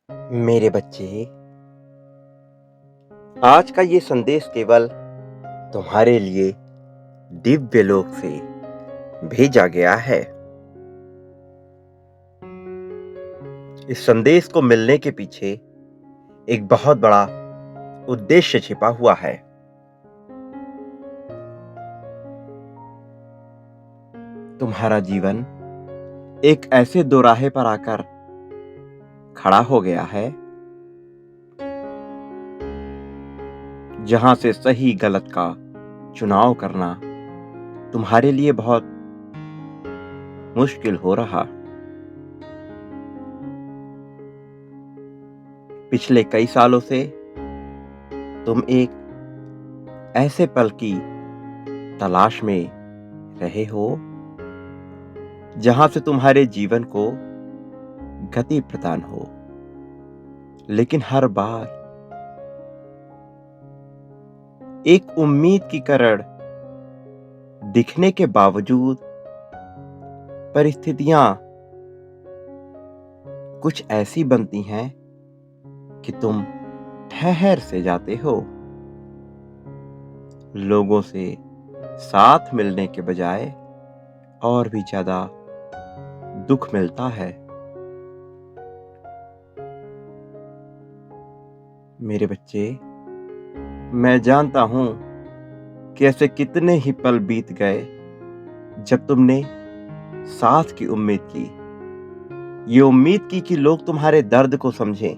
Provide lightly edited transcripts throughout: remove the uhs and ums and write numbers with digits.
मेरे बच्चे, आज का ये संदेश केवल तुम्हारे लिए दिव्य लोक से भेजा गया है। इस संदेश को मिलने के पीछे एक बहुत बड़ा उद्देश्य छिपा हुआ है। तुम्हारा जीवन एक ऐसे दोराहे पर आकर खड़ा हो गया है जहां से सही गलत का चुनाव करना तुम्हारे लिए बहुत मुश्किल हो रहा। पिछले कई सालों से तुम एक ऐसे पल की तलाश में रहे हो जहां से तुम्हारे जीवन को गति प्रदान हो, लेकिन हर बार एक उम्मीद की किरण दिखने के बावजूद परिस्थितियां कुछ ऐसी बनती हैं कि तुम ठहर से जाते हो। लोगों से साथ मिलने के बजाय और भी ज्यादा दुख मिलता है। मेरे बच्चे, मैं जानता हूं कि ऐसे कितने ही पल बीत गए जब तुमने साथ की उम्मीद की। ये उम्मीद की कि लोग तुम्हारे दर्द को समझें,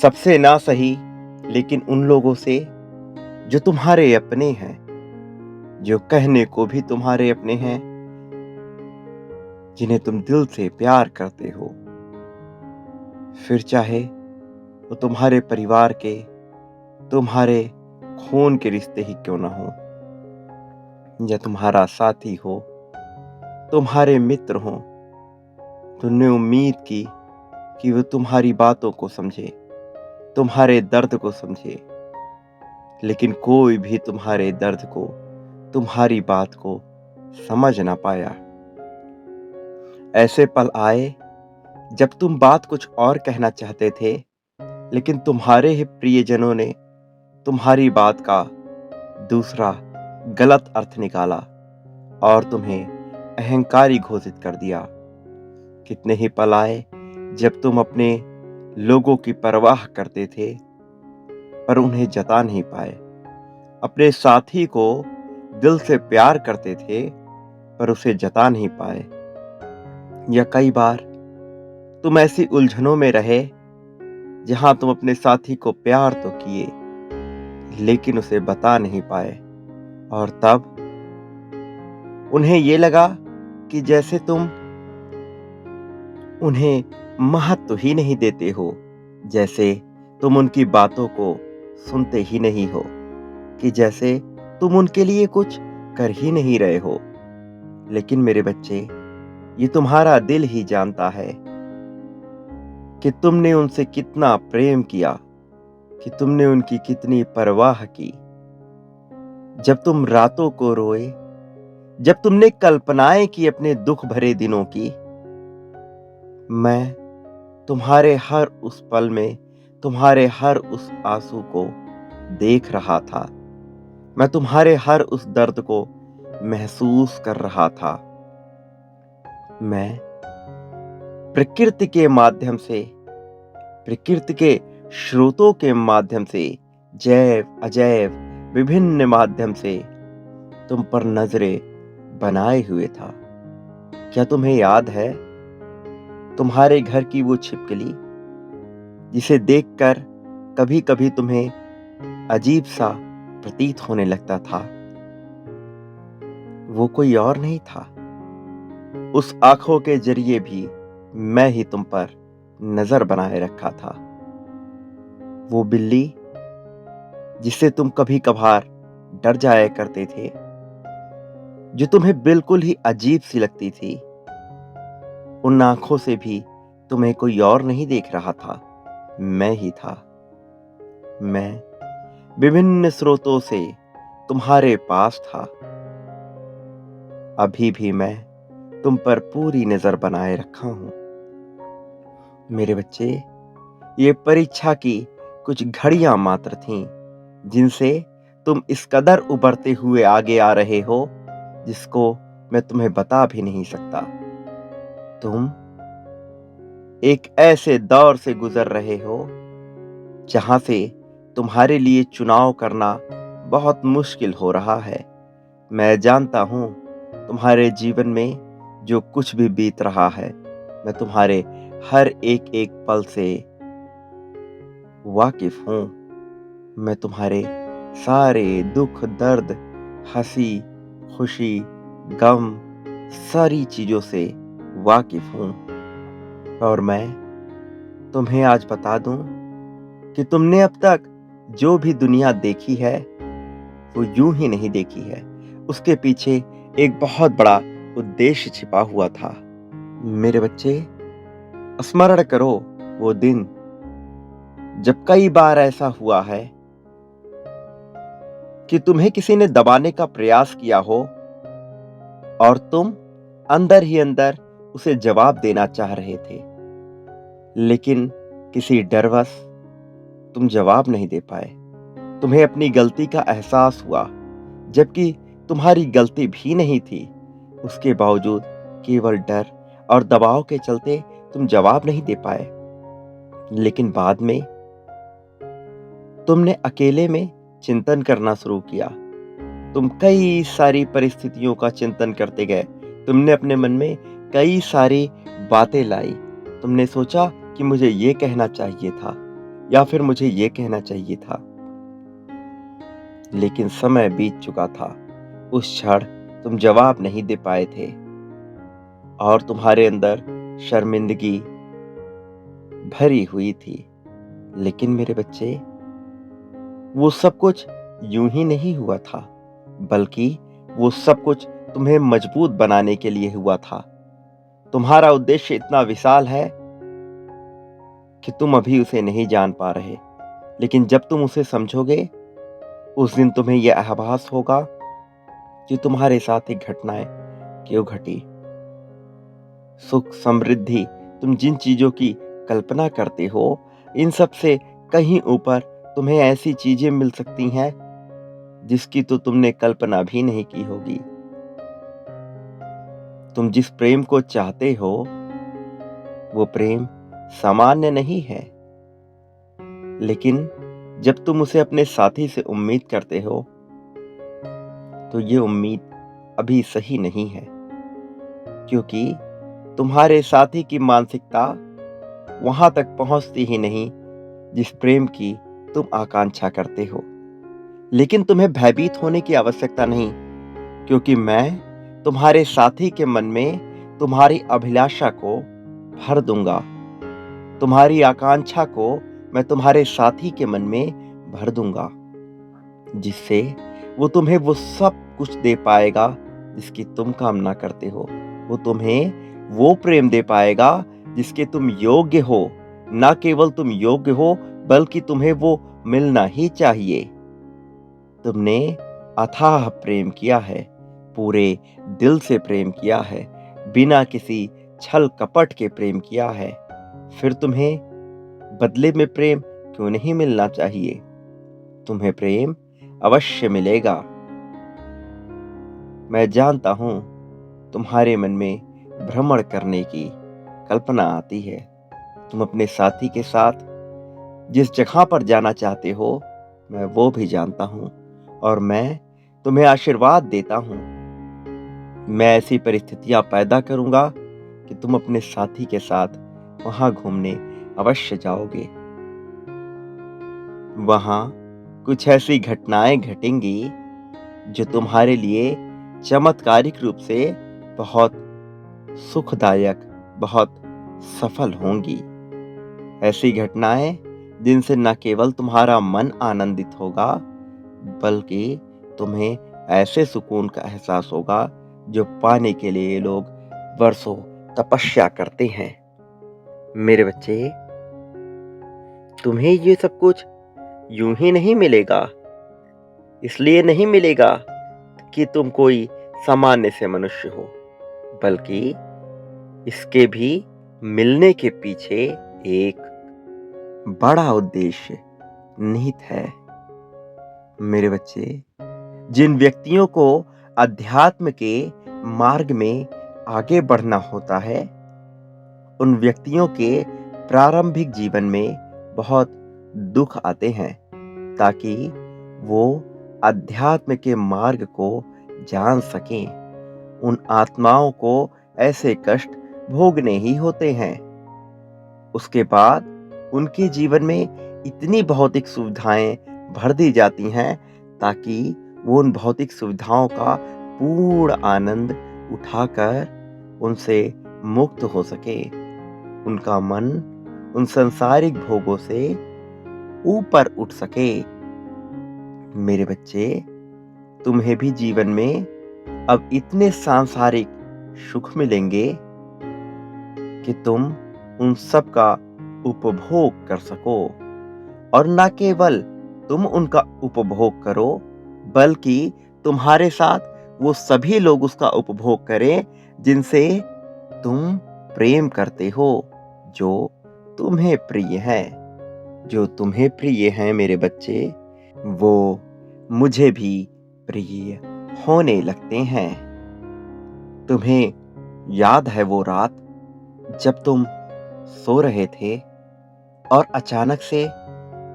सबसे ना सही लेकिन उन लोगों से जो तुम्हारे अपने हैं, जो कहने को भी तुम्हारे अपने हैं, जिन्हें तुम दिल से प्यार करते हो, फिर चाहे वो तुम्हारे परिवार के, तुम्हारे खून के रिश्ते ही क्यों ना हो, या तुम्हारा साथी हो, तुम्हारे मित्र हो। तुमने उम्मीद की कि वो तुम्हारी बातों को समझे, तुम्हारे दर्द को समझे, लेकिन कोई भी तुम्हारे दर्द को, तुम्हारी बात को समझ ना पाया। ऐसे पल आए जब तुम बात कुछ और कहना चाहते थे, लेकिन तुम्हारे ही प्रियजनों ने तुम्हारी बात का दूसरा गलत अर्थ निकाला और तुम्हें अहंकारी घोषित कर दिया। कितने ही पल आए जब तुम अपने लोगों की परवाह करते थे पर उन्हें जता नहीं पाए, अपने साथी को दिल से प्यार करते थे पर उसे जता नहीं पाए, या कई बार तुम ऐसी उलझनों में रहे जहां तुम अपने साथी को प्यार तो किए लेकिन उसे बता नहीं पाए, और तब उन्हें ये लगा कि जैसे तुम उन्हें महत्व ही नहीं देते हो, जैसे तुम उनकी बातों को सुनते ही नहीं हो, कि जैसे तुम उनके लिए कुछ कर ही नहीं रहे हो। लेकिन मेरे बच्चे, ये तुम्हारा दिल ही जानता है कि तुमने उनसे कितना प्रेम किया, कि तुमने उनकी कितनी परवाह की। जब तुम रातों को रोए, जब तुमने कल्पनाएं की अपने दुख भरे दिनों की, मैं तुम्हारे हर उस पल में, तुम्हारे हर उस आंसू को देख रहा था। मैं तुम्हारे हर उस दर्द को महसूस कर रहा था। मैं प्रकृति के माध्यम से, प्रकृति के स्रोतों के माध्यम से, जैव अजैव विभिन्न माध्यम से तुम पर नजरें बनाए हुए था। क्या तुम्हें याद है तुम्हारे घर की वो छिपकली, जिसे देखकर कभी कभी तुम्हें अजीब सा प्रतीत होने लगता था? वो कोई और नहीं था, उस आंखों के जरिए भी मैं ही तुम पर नजर बनाए रखा था। वो बिल्ली जिससे तुम कभी कभार डर जाया करते थे, जो तुम्हें बिल्कुल ही अजीब सी लगती थी, उन आंखों से भी तुम्हें कोई और नहीं देख रहा था, मैं ही था। मैं विभिन्न स्रोतों से तुम्हारे पास था। अभी भी मैं तुम पर पूरी नजर बनाए रखा हूं। मेरे बच्चे, ये परीक्षा की कुछ घड़ियां मात्र थीं, जिनसे तुम इस कदर उभरते हुए आगे आ रहे हो, जिसको मैं तुम्हें बता भी नहीं सकता। तुम एक ऐसे दौर से गुजर रहे हो, जहां से तुम्हारे लिए चुनाव करना बहुत मुश्किल हो रहा है। मैं जानता हूं, तुम्हारे जीवन में जो कुछ भी बीत रहा है, मैं तुम्हारे हर एक एक पल से वाकिफ हूं। मैं तुम्हारे सारे दुख, दर्द, हंसी, खुशी, गम, सारी चीजों से वाकिफ हूं। और मैं तुम्हें आज बता दूं कि तुमने अब तक जो भी दुनिया देखी है, वो यूं ही नहीं देखी है। उसके पीछे एक बहुत बड़ा उद्देश्य छिपा हुआ था। मेरे बच्चे, स्मरण करो वो दिन जब कई बार ऐसा हुआ है कि तुम्हें किसी ने दबाने का प्रयास किया हो और तुम अंदर ही अंदर उसे जवाब देना चाह रहे थे, लेकिन किसी डरवश तुम जवाब नहीं दे पाए। तुम्हें अपनी गलती का एहसास हुआ, जबकि तुम्हारी गलती भी नहीं थी। उसके बावजूद केवल डर और दबाव के चलते तुम जवाब नहीं दे पाए। लेकिन बाद में तुमने अकेले में चिंतन करना शुरू किया। तुम कई सारी परिस्थितियों का चिंतन करते गए। तुमने अपने मन में कई सारी बातें लाई। तुमने सोचा कि मुझे ये कहना चाहिए था, या फिर मुझे ये कहना चाहिए था। लेकिन समय बीत चुका था। उस क्षण तुम जवाब नहीं दे पाए थे और तुम्हारे अंदर शर्मिंदगी भरी हुई थी। लेकिन मेरे बच्चे, वो सब कुछ यूं ही नहीं हुआ था, बल्कि वो सब कुछ तुम्हें मजबूत बनाने के लिए हुआ था। तुम्हारा उद्देश्य इतना विशाल है कि तुम अभी उसे नहीं जान पा रहे, लेकिन जब तुम उसे समझोगे, उस दिन तुम्हें यह आभास होगा कि तुम्हारे साथ एक घटनाएं क्यों घटी। सुख, समृद्धि, तुम जिन चीजों की कल्पना करते हो, इन सब से कहीं ऊपर तुम्हें ऐसी चीजें मिल सकती हैं जिसकी तो तुमने कल्पना भी नहीं की होगी। तुम जिस प्रेम को चाहते हो, वो प्रेम सामान्य नहीं है, लेकिन जब तुम उसे अपने साथी से उम्मीद करते हो, तो ये उम्मीद अभी सही नहीं है, क्योंकि तुम्हारे साथी की मानसिकता वहां तक पहुंचती ही नहीं जिस प्रेम की तुम आकांक्षा करते हो। लेकिन तुम्हें भयभीत होने की आवश्यकता नहीं, क्योंकि मैं तुम्हारे साथी के मन में तुम्हारी अभिलाषा को भर दूंगा। तुम्हारी आकांक्षा को मैं तुम्हारे साथी के मन में भर दूंगा, जिससे वो तुम्हें वो सब कुछ दे पाएगा जिसकी तुम कामना करते हो। वो तुम्हें वो प्रेम दे पाएगा जिसके तुम योग्य हो। ना केवल तुम योग्य हो, बल्कि तुम्हें वो मिलना ही चाहिए। तुमने अथाह प्रेम किया है, पूरे दिल से प्रेम किया है, बिना किसी छल कपट के प्रेम किया है। फिर तुम्हें बदले में प्रेम क्यों नहीं मिलना चाहिए? तुम्हें प्रेम अवश्य मिलेगा। मैं जानता हूं, तुम्हारे मन में भ्रमण करने की कल्पना आती है। तुम अपने साथी के साथ जिस जगह पर जाना चाहते हो, मैं वो भी जानता हूं, और मैं तुम्हें आशीर्वाद देता हूं। मैं ऐसी परिस्थितियां पैदा करूंगा कि तुम अपने साथी के साथ वहां घूमने अवश्य जाओगे। वहां कुछ ऐसी घटनाएं घटेंगी जो तुम्हारे लिए चमत्कारिक रूप से बहुत सुखदायक, बहुत सफल होंगी। ऐसी घटनाएं जिनसे न केवल तुम्हारा मन आनंदित होगा, बल्कि तुम्हें ऐसे सुकून का एहसास होगा जो पाने के लिए लोग वर्षों तपस्या करते हैं। मेरे बच्चे, तुम्हें ये सब कुछ यूं ही नहीं मिलेगा। इसलिए नहीं मिलेगा कि तुम कोई सामान्य से मनुष्य हो, बल्कि इसके भी मिलने के पीछे एक बड़ा उद्देश्य निहित है। मेरे बच्चे, जिन व्यक्तियों को अध्यात्म के मार्ग में आगे बढ़ना होता है, उन व्यक्तियों के प्रारंभिक जीवन में बहुत दुख आते हैं, ताकि वो अध्यात्म के मार्ग को जान सकें। उन आत्माओं को ऐसे कष्ट भोगने ही होते हैं। उसके बाद उनके जीवन में इतनी भौतिक सुविधाएं भर दी जाती हैं, ताकि वो उन भौतिक सुविधाओं का पूर्ण आनंद उठाकर उनसे मुक्त हो सके। उनका मन उन सांसारिक भोगों से ऊपर उठ सके। मेरे बच्चे, तुम्हें भी जीवन में अब इतने सांसारिक सुख मिलेंगे कि तुम उन सब का उपभोग कर सको। और न केवल तुम उनका उपभोग करो, बल्कि तुम्हारे साथ वो सभी लोग उसका उपभोग करें जिनसे तुम प्रेम करते हो, जो तुम्हें प्रिय है। जो तुम्हें प्रिय हैं मेरे बच्चे, वो मुझे भी प्रिय होने लगते हैं। तुम्हें याद है वो रात जब तुम सो रहे थे और अचानक से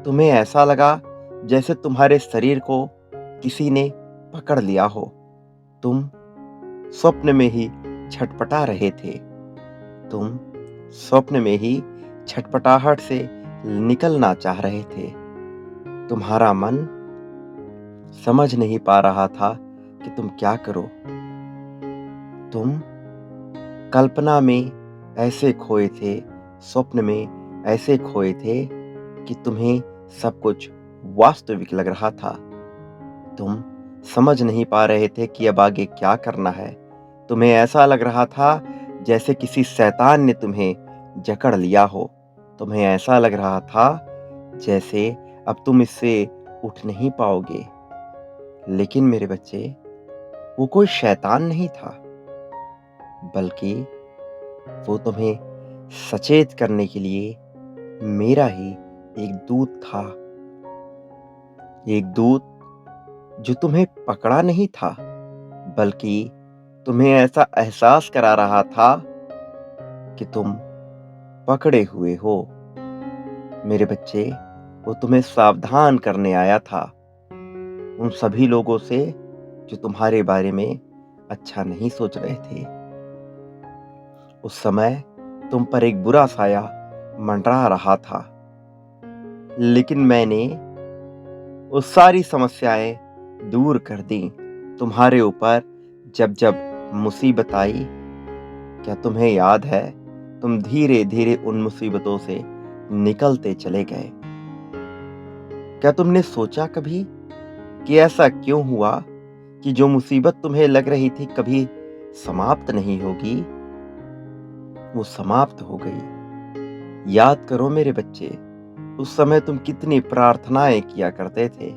तुम्हें ऐसा लगा जैसे तुम्हारे शरीर को किसी ने पकड़ लिया हो। तुम स्वप्न में ही छटपटा रहे थे। तुम स्वप्न में ही छटपटाहट से निकलना चाह रहे थे। तुम्हारा मन समझ नहीं पा रहा था कि तुम क्या करो। तुम कल्पना में ऐसे खोए थे, स्वप्न में ऐसे खोए थे कि तुम्हें सब कुछ वास्तविक लग रहा था। तुम समझ नहीं पा रहे थे कि अब आगे क्या करना है। तुम्हें ऐसा लग रहा था जैसे किसी शैतान ने तुम्हें जकड़ लिया हो। तुम्हें ऐसा लग रहा था जैसे अब तुम इससे उठ नहीं पाओगे। लेकिन मेरे बच्चे, वो कोई शैतान नहीं था, बल्कि वो तुम्हें सचेत करने के लिए मेरा ही एक दूत था। एक दूत जो तुम्हें पकड़ा नहीं था, बल्कि तुम्हें ऐसा एहसास करा रहा था कि तुम पकड़े हुए हो। मेरे बच्चे, वो तुम्हें सावधान करने आया था उन सभी लोगों से जो तुम्हारे बारे में अच्छा नहीं सोच रहे थे। उस समय तुम पर एक बुरा साया मंडरा रहा था, लेकिन मैंने वो सारी समस्याएं दूर कर दी। तुम्हारे ऊपर जब जब मुसीबत आई, क्या तुम्हें याद है, तुम धीरे धीरे उन मुसीबतों से निकलते चले गए। क्या तुमने सोचा कभी कि ऐसा क्यों हुआ कि जो मुसीबत तुम्हें लग रही थी कभी समाप्त नहीं होगी, वो समाप्त हो गई। याद करो मेरे बच्चे, उस समय तुम कितनी प्रार्थनाएं किया करते थे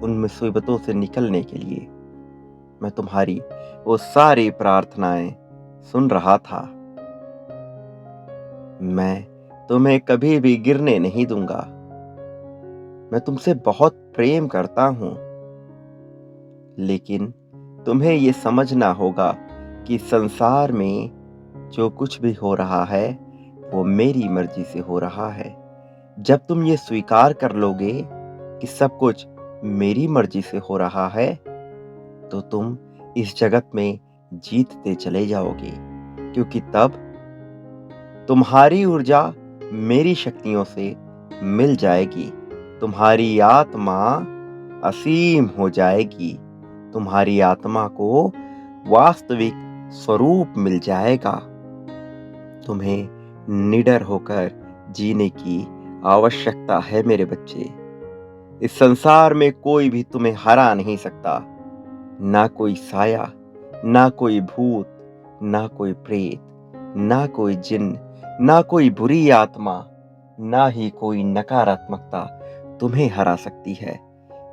उन मुसीबतों से निकलने के लिए। मैं तुम्हारी वो सारी प्रार्थनाएं सुन रहा था। मैं तुम्हें कभी भी गिरने नहीं दूंगा। मैं तुमसे बहुत प्रेम करता हूं, लेकिन तुम्हें ये समझना होगा कि संसार में जो कुछ भी हो रहा है, वो मेरी मर्जी से हो रहा है। जब तुम ये स्वीकार कर लोगे कि सब कुछ मेरी मर्जी से हो रहा है, तो तुम इस जगत में जीतते चले जाओगे, क्योंकि तब तुम्हारी ऊर्जा मेरी शक्तियों से मिल जाएगी। तुम्हारी आत्मा असीम हो जाएगी। तुम्हारी आत्मा को वास्तविक स्वरूप मिल जाएगा। तुम्हें निडर होकर जीने की आवश्यकता है मेरे बच्चे। इस संसार में कोई भी तुम्हें हरा नहीं सकता। ना कोई साया, ना कोई भूत, ना कोई प्रेत, ना कोई जिन्न, ना कोई बुरी आत्मा, ना ही कोई नकारात्मकता तुम्हें हरा सकती है,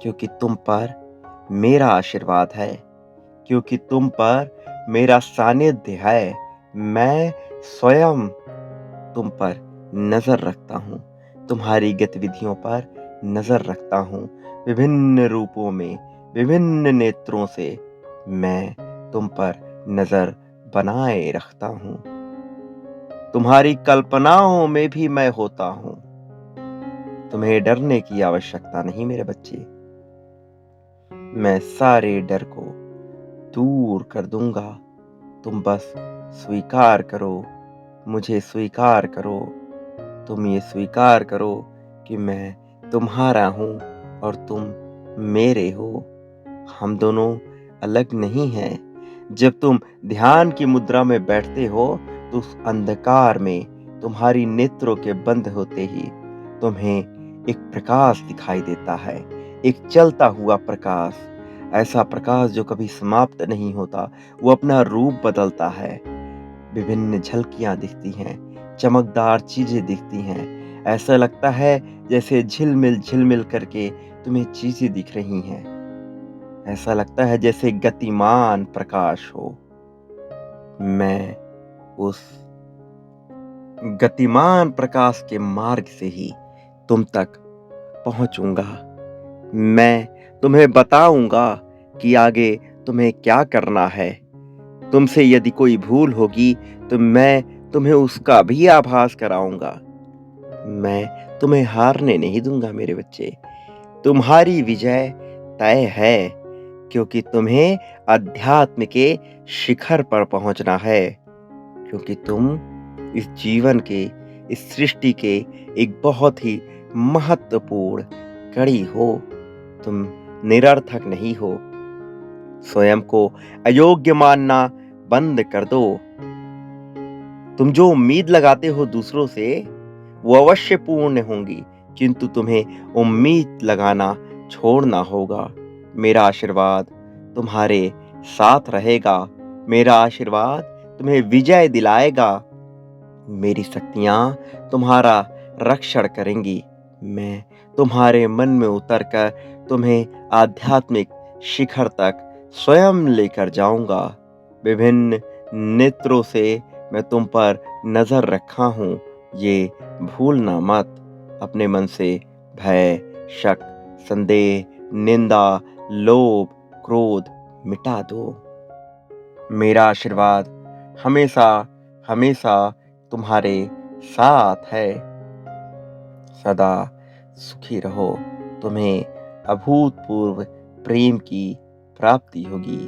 क्योंकि तुम पर मेरा आशीर्वाद है, क्योंकि तुम पर मेरा सानिध्य है। मैं स्वयं तुम पर नजर रखता हूँ, तुम्हारी गतिविधियों पर नजर रखता हूँ। विभिन्न रूपों में, विभिन्न नेत्रों से मैं तुम पर नजर बनाए रखता हूँ। तुम्हारी कल्पनाओं में भी मैं होता हूँ। तुम्हें डरने की आवश्यकता नहीं मेरे बच्चे। मैं सारे डर को दूर कर दूंगा। तुम बस स्वीकार करो, मुझे स्वीकार करो। तुम ये स्वीकार करो कि मैं तुम्हारा हूँ और तुम मेरे हो। हम दोनों अलग नहीं हैं। जब तुम ध्यान की मुद्रा में बैठते हो तो उस अंधकार में तुम्हारी नेत्रों के बंद होते ही तुम्हें एक प्रकाश दिखाई देता है, एक चलता हुआ प्रकाश, ऐसा प्रकाश जो कभी समाप्त नहीं होता। वो अपना रूप बदलता है, विभिन्न झलकियां दिखती हैं, चमकदार चीजें दिखती हैं। ऐसा लगता है जैसे झिलमिल झिलमिल करके तुम्हें चीजें दिख रही हैं। ऐसा लगता है जैसे गतिमान प्रकाश हो। मैं उस गतिमान प्रकाश के मार्ग से ही तुम तक पहुंचूंगा। मैं तुम्हें बताऊंगा कि आगे तुम्हें क्या करना है। तुमसे यदि कोई भूल होगी तो मैं तुम्हें उसका भी आभास कराऊंगा। मैं तुम्हें हारने नहीं दूंगा मेरे बच्चे। तुम्हारी विजय तय है, क्योंकि तुम्हें अध्यात्म के शिखर पर पहुंचना है। क्योंकि तुम इस जीवन के, इस सृष्टि के एक बहुत ही महत्वपूर्ण कड़ी हो। तुम निरर्थक नहीं हो। स्वयं को अयोग्य मानना बंद कर दो। तुम जो उम्मीद लगाते हो दूसरों से वो अवश्य पूर्ण होंगी, किंतु तुम्हें उम्मीद लगाना छोड़ना होगा। मेरा आशीर्वाद तुम्हारे साथ रहेगा। मेरा आशीर्वाद तुम्हें विजय दिलाएगा। मेरी शक्तियां तुम्हारा रक्षण करेंगी। मैं तुम्हारे मन में उतरकर तुम्हें आध्यात्मिक शिखर तक स्वयं लेकर जाऊंगा। विभिन्न नेत्रों से मैं तुम पर नजर रखा हूं, ये भूलना मत। अपने मन से भय, शक, संदेह, निंदा, लोभ, क्रोध मिटा दो। मेरा आशीर्वाद हमेशा हमेशा तुम्हारे साथ है। सदा सुखी रहो। तुम्हें अभूतपूर्व प्रेम की प्राप्ति होगी।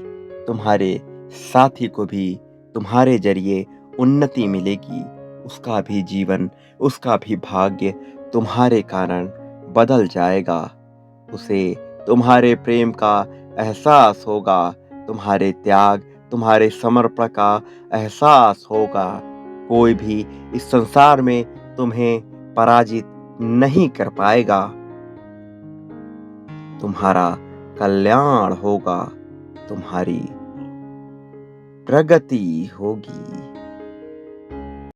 तुम्हारे साथी को भी तुम्हारे जरिए उन्नति मिलेगी। उसका भी जीवन, उसका भी भाग्य तुम्हारे कारण बदल जाएगा। उसे तुम्हारे प्रेम का एहसास होगा, तुम्हारे त्याग, तुम्हारे समर्पण का एहसास होगा। कोई भी इस संसार में तुम्हें पराजित नहीं कर पाएगा। तुम्हारा कल्याण होगा, तुम्हारी प्रगति होगी।